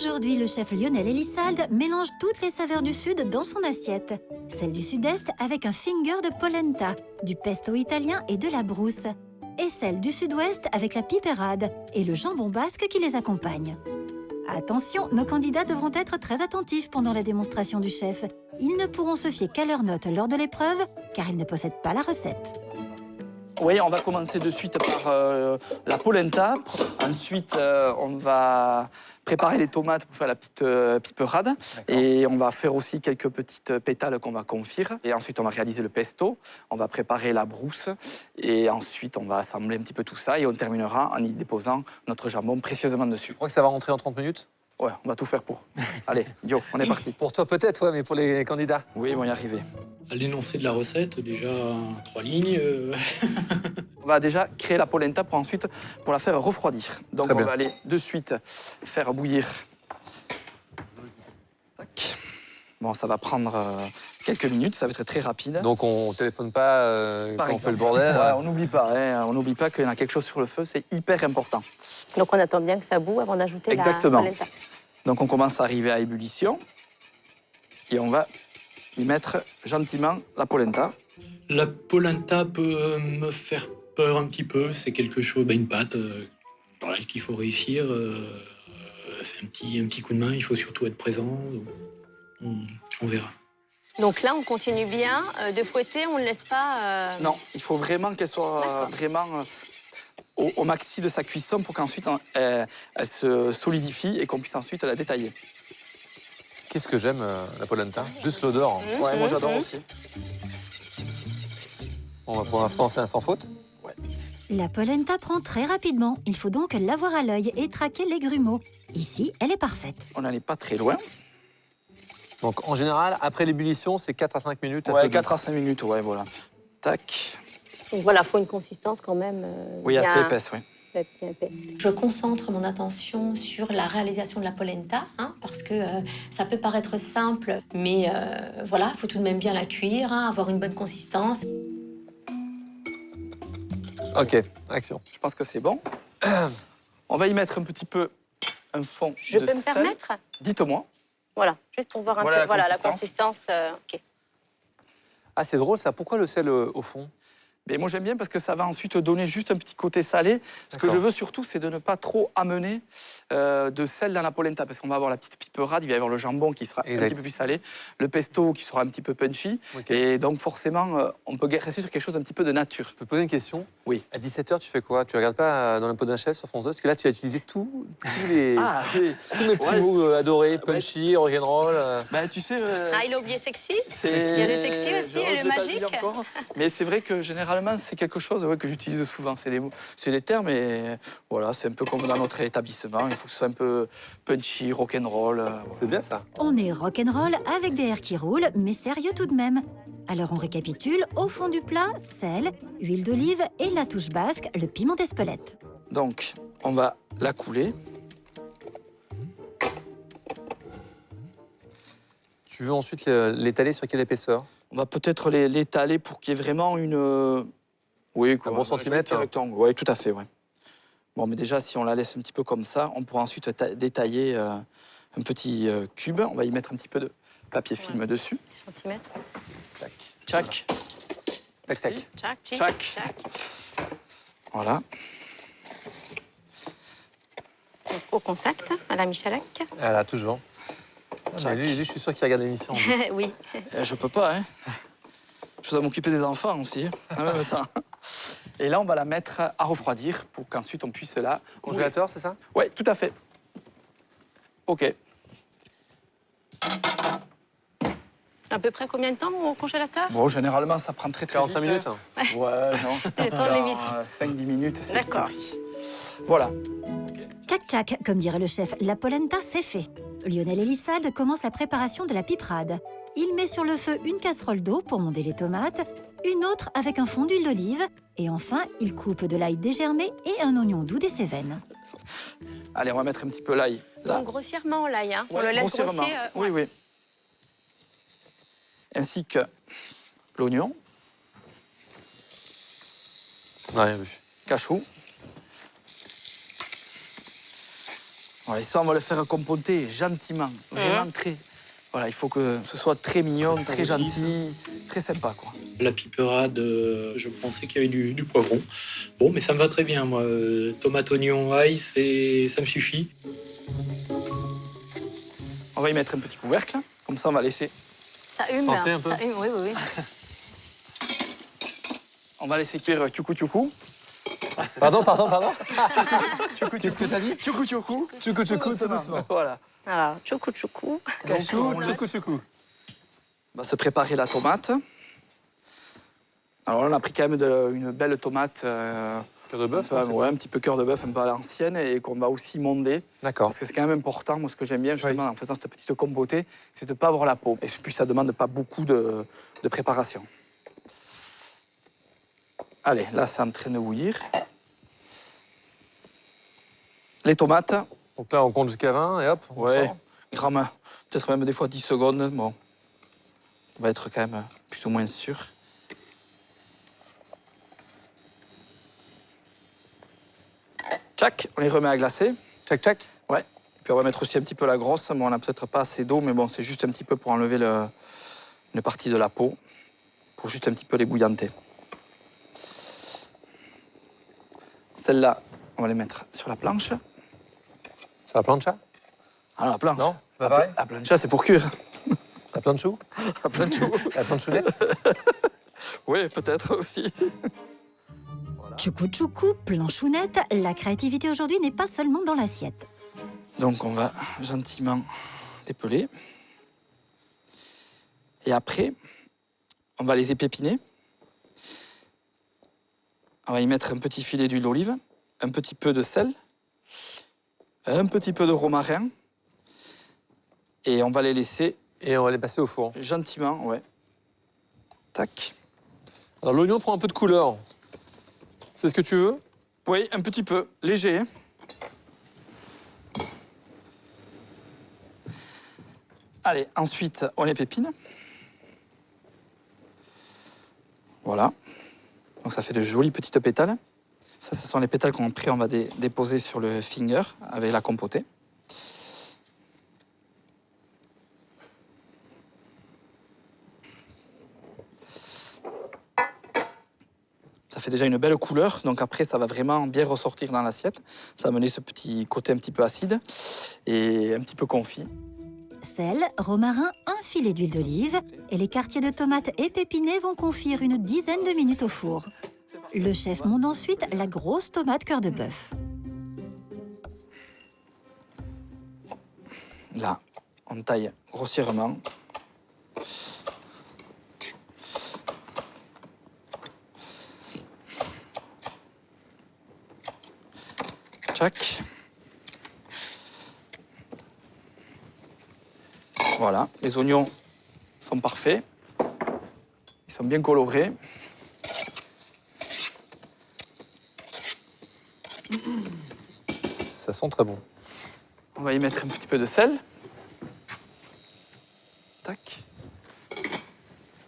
Aujourd'hui, le chef Lionel Elissalde mélange toutes les saveurs du Sud dans son assiette. Celle du Sud-Est avec un finger de polenta, du pesto italien et de la brousse. Et celle du Sud-Ouest avec la piperade et le jambon basque qui les accompagne. Attention, nos candidats devront être très attentifs pendant la démonstration du chef. Ils ne pourront se fier qu'à leurs notes lors de l'épreuve, car ils ne possèdent pas la recette. Oui, on va commencer de suite par la polenta. Ensuite, on va préparer les tomates pour faire la petite piperade. Et on va faire aussi quelques petites pétales qu'on va confire. Et ensuite, on va réaliser le pesto. On va préparer la brousse. Et ensuite, on va assembler un petit peu tout ça. Et on terminera en y déposant notre jambon précieusement dessus. Je crois que ça va rentrer en 30 minutes. Ouais, on va tout faire pour. Allez, Yo, on est parti. Pour toi peut-être, ouais, mais pour les candidats. Oui, ils vont y arriver. À l'énoncé de la recette, déjà 3 lignes. On va déjà créer la polenta pour ensuite pour la faire refroidir. Donc Très on bien. va aller de suite faire bouillir. Tac. Bon, ça va prendre quelques minutes, ça va être très rapide. Donc on téléphone pas Par quand on fait le exemple. bordel. Ouais, on n'oublie pas, hein, on n'oublie pas qu'il y en a quelque chose sur le feu, c'est hyper important. Donc on attend bien que ça boue avant d'ajouter Exactement. la polenta. Donc on commence à arriver à ébullition et on va y mettre gentiment la polenta. La polenta peut me faire peur un petit peu. C'est quelque chose, une pâte pareil, qu'il faut réussir. C'est un petit coup de main, il faut surtout être présent. On verra. Donc là, on continue bien de fouetter, on ne laisse pas... Non, il faut vraiment qu'elle soit D'accord. vraiment au maxi de sa cuisson pour qu'ensuite elle se solidifie et qu'on puisse ensuite la détailler. Qu'est-ce que j'aime la polenta? Juste l'odeur. Ouais, moi j'adore aussi. Bon, pour l'instant, c'est un sans faute. La polenta prend très rapidement. Il faut donc l'avoir à l'œil et traquer les grumeaux. Ici, elle est parfaite. On n'allait pas très loin. Donc en général, après l'ébullition, c'est 4 à 5 minutes. à Ouais, feu doux. 4 à 5 minutes, ouais, voilà. Tac. Donc voilà, il faut une consistance quand même Oui, bien, assez épaisse, oui. bien épaisse. Je concentre mon attention sur la réalisation de la polenta, parce que ça peut paraître simple, mais voilà, il faut tout de même bien la cuire, avoir une bonne consistance. Ok, action. Je pense que c'est bon. On va y mettre un petit peu un fond Je de peux me sel. permettre? Dites-moi. Voilà, juste pour voir un Voilà peu la la consistance. consistance. Ok. Ah, c'est drôle ça. Pourquoi le sel au fond? Mais moi j'aime bien parce que ça va ensuite donner juste un petit côté salé. Ce que je D'accord. veux surtout, c'est de ne pas trop amener de sel dans la polenta parce qu'on va avoir la petite piperade, il va y avoir le jambon qui sera un Exact. petit peu plus salé, le pesto qui sera un petit peu punchy. Ok. Et donc forcément, on peut rester sur quelque chose d'un petit peu de nature. Je peux te poser une question? Oui. À 17h, tu fais quoi? Tu regardes pas dans le pot d'un chef sur France 2? Parce que là, tu as utilisé tous les, Ah, oui. tous mes petits Ouais, mots adorés, punchy, rock'n'roll. Bah, tu sais... Ah, il a oublié sexy. c'est... Il y a le sexy aussi, et le je l'ai pas magique. dit encore, mais c'est vrai que généralement, c'est quelque chose que j'utilise souvent. C'est des mots, c'est des termes, et voilà, c'est un peu comme dans notre établissement. Il faut que ce soit un peu punchy, rock'n'roll. C'est bien ça. On est rock'n'roll avec des airs qui roulent, mais sérieux tout de même. Alors on récapitule, au fond du plat, sel, huile d'olive et la touche basque, le piment d'Espelette. Donc, on va la couler. Tu veux ensuite l'étaler sur quelle épaisseur? On va peut-être l'étaler pour qu'il y ait vraiment une... Oui, quoi, Un bon centimètre, petit hein. rectangle. Oui, tout à fait, ouais. Bon, mais déjà, si on la laisse un petit peu comme ça, on pourra ensuite détailler un petit cube. On va y mettre un petit peu de papier film dessus. Centimètres. Tac, tchac. Tac, tac. Merci. Tchac, tchic, Tchac. tchac. Voilà. Donc, au contact, à la Michalak. Ah là, toujours. Ah, mais Tac. lui, je suis sûr qu'il regarde l'émission. Oui. Je peux pas, hein. Je dois m'occuper des enfants aussi, en même temps. Et là, on va la mettre à refroidir pour qu'ensuite on puisse la... Congélateur, c'est ça? Oui, tout à fait. OK. À peu près combien de temps au congélateur? Bon, généralement, ça prend très 45 vite. minutes, hein. Ouais, non, je pense Le temps de l'émission. 5-10 minutes, c'est vite D'accord. pris. Voilà. Tchac tchac, comme dirait le chef, la polenta c'est fait. Lionel Elissalde commence la préparation de la piperade. Il met sur le feu une casserole d'eau pour monder les tomates, une autre avec un fond d'huile d'olive, et enfin, il coupe de l'ail dégermé et un oignon doux des Cévennes. Allez, on va mettre un petit peu l'ail là. Donc grossièrement l'ail, on Ouais, le laisse grossièrement. grossir. Oui, oui. Ainsi que l'oignon, On n'a rien vu. cachou. Voilà, et ça, on va le faire compoter gentiment, vraiment très. Voilà, il faut que ce soit très mignon, très gentil, très sympa, quoi. La piperade, je pensais qu'il y avait du poivron. Bon, mais ça me va très bien, moi. Tomate, oignon, ail, ça me suffit. On va y mettre un petit couvercle, comme ça on va laisser. Ça hume. Sentez un peu. Ça hume, oui, oui, oui. On va laisser cuire tchoukou. Pardon. Qu'est-ce que t'as dit? Tchoukou. Tchoukou, tout doucement. Voilà. Alors, tchoukou tchoukou. Tchoukou. On va se préparer la tomate. Alors là, on a pris quand même une belle tomate. Cœur de bœuf, un c'est ouais, un petit peu cœur de bœuf, un peu à l'ancienne, et qu'on va aussi monder. D'accord. Parce que c'est quand même important. Moi, ce que j'aime bien, justement, en faisant cette petite compotée, c'est de ne pas avoir la peau. Et puis, ça ne demande pas beaucoup de préparation. Allez, là, c'est en train de bouillir. Les tomates. Donc là, on compte jusqu'à 20 et hop, on sort. Gramme, peut-être même des fois 10 secondes. Bon, on va être quand même plus ou moins sûr. Tchac, on les remet à glacer. Tchac. Ouais. Puis on va mettre aussi un petit peu la grosse. Bon, on n'a peut-être pas assez d'eau, mais bon, c'est juste un petit peu pour enlever une partie de la peau, pour juste un petit peu les bouillanter. Celle-là, on va les mettre sur la planche. C'est la plancha? Ah, la planche. Non, c'est pas pareil? La plancha, c'est pour cuire. La planchou? La planchou. La planchounette? Oui, peut-être aussi. Tchoukou tchoukou, planchounette, la créativité aujourd'hui n'est pas seulement dans l'assiette. Donc on va gentiment dépeler. Et après, on va les épépiner. On va y mettre un petit filet d'huile d'olive, un petit peu de sel, un petit peu de romarin. Et on va les laisser Et on va les passer au four. gentiment, ouais. Tac. Alors l'oignon prend un peu de couleur. C'est ce que tu veux? Oui, un petit peu, léger. Hein. Allez, ensuite, on les pépine. Voilà. Donc ça fait de jolies petites pétales. Ça, ce sont les pétales qu'on on va déposer sur le finger avec la compotée. Ça fait déjà une belle couleur, donc après ça va vraiment bien ressortir dans l'assiette. Ça va mener ce petit côté un petit peu acide et un petit peu confit. Sel, romarin, un filet d'huile d'olive et les quartiers de tomates épépinés vont confire une dizaine de minutes au four. Le chef monte ensuite la grosse tomate cœur de bœuf. Là, on taille grossièrement. Tchac. Voilà, les oignons sont parfaits. Ils sont bien colorés. Ça sent très bon. On va y mettre un petit peu de sel. Tac.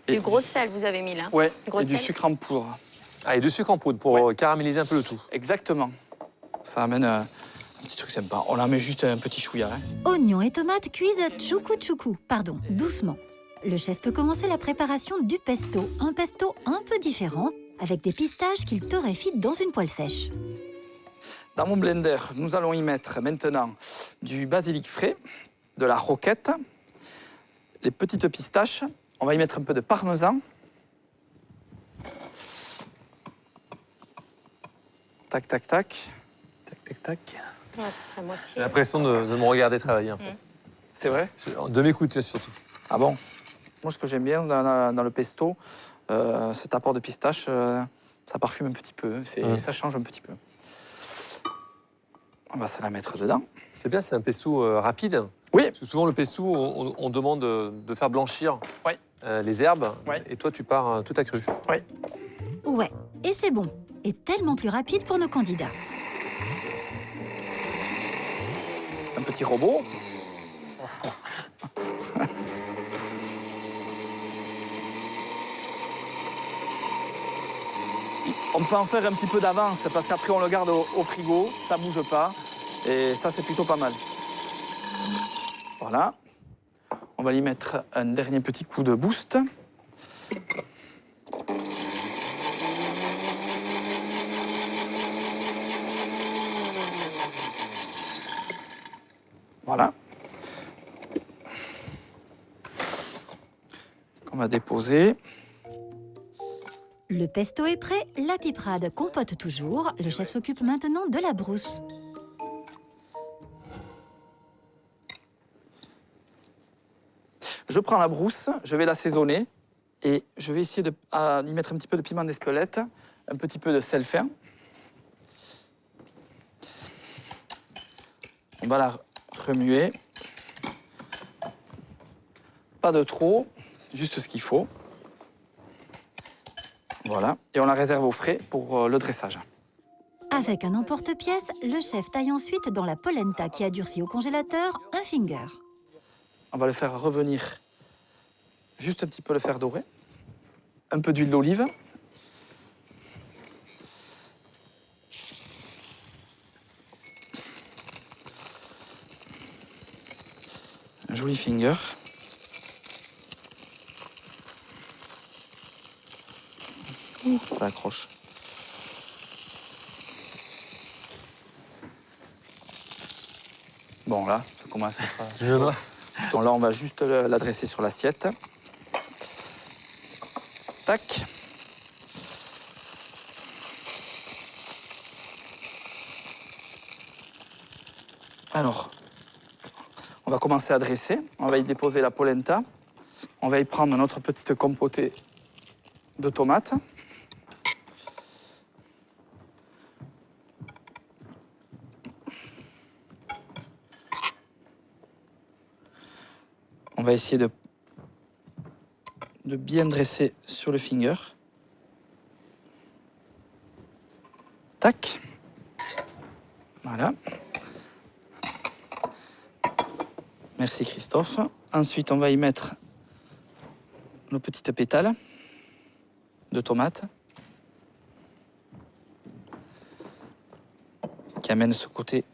Du gros sel, vous avez mis là. Ouais, Du gros et du sel. sucre en poudre. Ah, et du sucre en poudre pour caraméliser un peu le tout. Exactement. Ça amène un petit truc sympa. On en met juste un petit chouïa. Hein. Oignons et tomates cuisent tchoukou tchoukou, doucement. Le chef peut commencer la préparation du pesto, un pesto un peu différent, avec des pistaches qu'il torréfie dans une poêle sèche. Dans mon blender, nous allons y mettre maintenant du basilic frais, de la roquette, les petites pistaches. On va y mettre un peu de parmesan. Tac, tac, tac. Tac, tac, tac. Ouais, la moitié. J'ai l'impression de me regarder travailler, en fait. C'est vrai? De m'écouter, surtout. Ah bon? Moi, ce que j'aime bien dans le pesto, cet apport de pistache, ça parfume un petit peu, ça change un petit peu. On va se la mettre dedans. C'est bien, c'est un pesto rapide. Oui. Parce que souvent, le pesto, on demande de faire blanchir Ouais. les herbes. Ouais. Et toi, tu pars tout à cru. Ouais, et c'est bon. Et tellement plus rapide pour nos candidats. Un petit robot. On peut en faire un petit peu d'avance parce qu'après on le garde au frigo, ça bouge pas. Et ça, c'est plutôt pas mal. Voilà. On va y mettre un dernier petit coup de boost. Voilà. On va déposer. Le pesto est prêt, la piperade compote toujours. Le chef s'occupe maintenant de la brousse. Je prends la brousse, je vais l'assaisonner et je vais essayer d'y mettre un petit peu de piment d'Espelette, un petit peu de sel fin. On va la remuer. Pas de trop, juste ce qu'il faut. Voilà, et on la réserve au frais pour le dressage. Avec un emporte-pièce, le chef taille ensuite dans la polenta qui a durci au congélateur un finger. On va le faire revenir, juste un petit peu le faire dorer. Un peu d'huile d'olive. Un joli finger. Ça accroche. Bon, là, ça commence à être... Donc là, on va juste la dresser sur l'assiette. Tac. Alors, on va commencer à dresser. On va y déposer la polenta. On va y prendre notre petite compotée de tomates. On va essayer de bien dresser sur le finger. Tac. Voilà. Merci Christophe. Ensuite, on va y mettre nos petites pétales de tomates qui amènent ce côté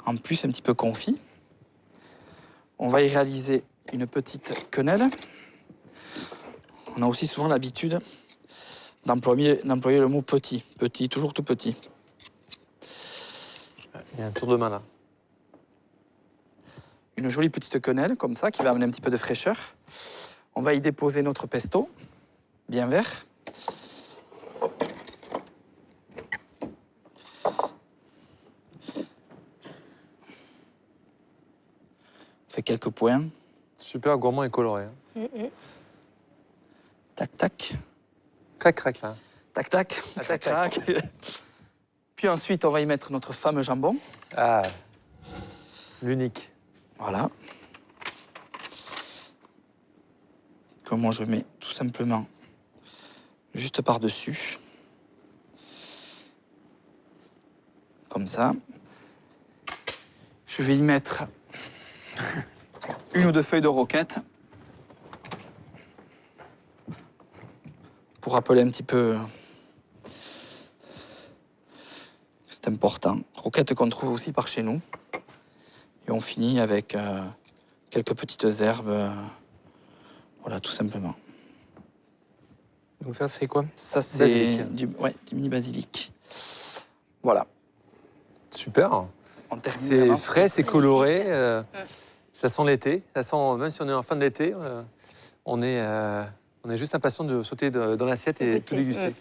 en plus un petit peu confit. On va y réaliser une petite quenelle. On a aussi souvent l'habitude d'employer le mot petit. Petit, toujours tout petit. Il y a un tour de main là. Une jolie petite quenelle, comme ça, qui va amener un petit peu de fraîcheur. On va y déposer notre pesto, bien vert. On fait quelques points. Super gourmand et coloré. Hein. Tac, tac. Crac, crac là. Tac, tac. Ah, Tac, tac, tac. Puis ensuite, on va y mettre notre fameux jambon. Ah, l'unique. Voilà. Que moi, je mets tout simplement juste par-dessus. Comme ça. Je vais y mettre une ou deux feuilles de roquette pour rappeler un petit peu. C'est important. Roquette qu'on trouve aussi par chez nous. Et on finit avec quelques petites herbes. Voilà, tout simplement. Donc ça, c'est quoi? Ça, c'est Basilic. du mini basilic. Voilà. Super. On termine C'est vraiment. frais, c'est coloré. Ça sent l'été. Ça sent, même si on est en fin de l'été, on est juste impatient de sauter dans l'assiette et tout déguster.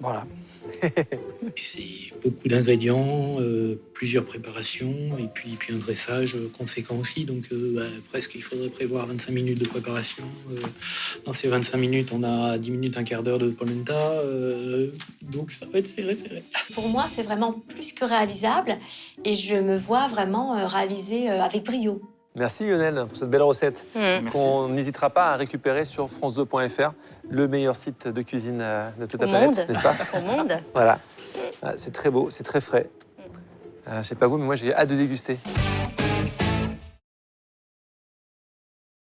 Voilà. C'est beaucoup d'ingrédients, plusieurs préparations, et puis un dressage conséquent aussi. Donc presque, il faudrait prévoir 25 minutes de préparation. Dans ces 25 minutes, on a 10 minutes, un quart d'heure de polenta. Donc ça va être serré. Pour moi, c'est vraiment plus que réalisable et je me vois vraiment réaliser avec brio. Merci Lionel pour cette belle recette Merci. qu'on n'hésitera pas à récupérer sur france2.fr, le meilleur site de cuisine de toute la Au planète, monde. n'est-ce pas? Au monde. Voilà. C'est très beau, c'est très frais. Je sais pas vous, mais moi j'ai hâte de déguster.